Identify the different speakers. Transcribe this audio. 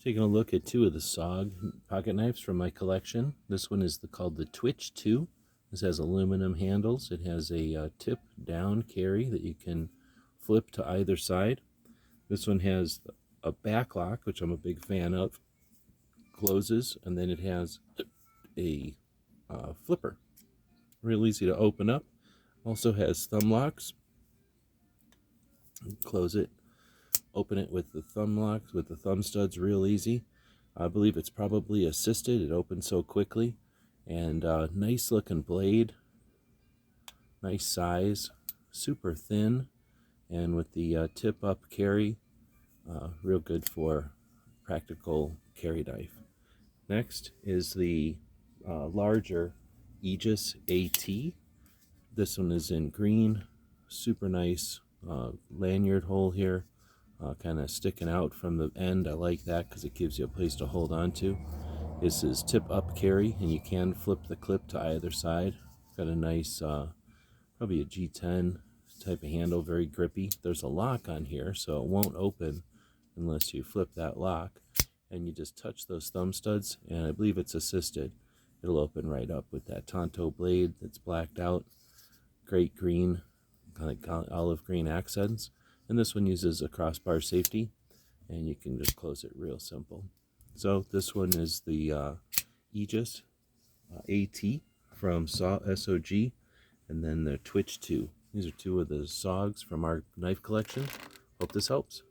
Speaker 1: Taking a look at two of the SOG pocket knives from my collection. This one is called the Twitch 2. This has aluminum handles. It has a tip down carry that you can flip to either side. This one has a back lock, which I'm a big fan of. Closes, and then it has a flipper. Real easy to open up. Also has thumb locks. Close it. Open it with the thumb locks, with the thumb studs, real easy. I believe it's probably assisted. It opens so quickly. And nice looking blade. Nice size. Super thin. And with the tip up carry, real good for practical carry knife. Next is the larger Aegis AT. This one is in green. Super nice lanyard hole here. Kind of sticking out from the end. I like that because it gives you a place to hold on to. This is tip up carry, and you can flip the clip to either side. Got a nice, probably a G10 type of handle, very grippy. There's a lock on here, so it won't open unless you flip that lock. And you just touch those thumb studs, and I believe it's assisted. It'll open right up with that Tonto blade that's blacked out. Great green, kind of olive green accents. And this one uses a crossbar safety, and you can just close it real simple. So this one is the Aegis AT from SOG, and then the Twitch 2. These are two of the SOGs from our knife collection. Hope this helps.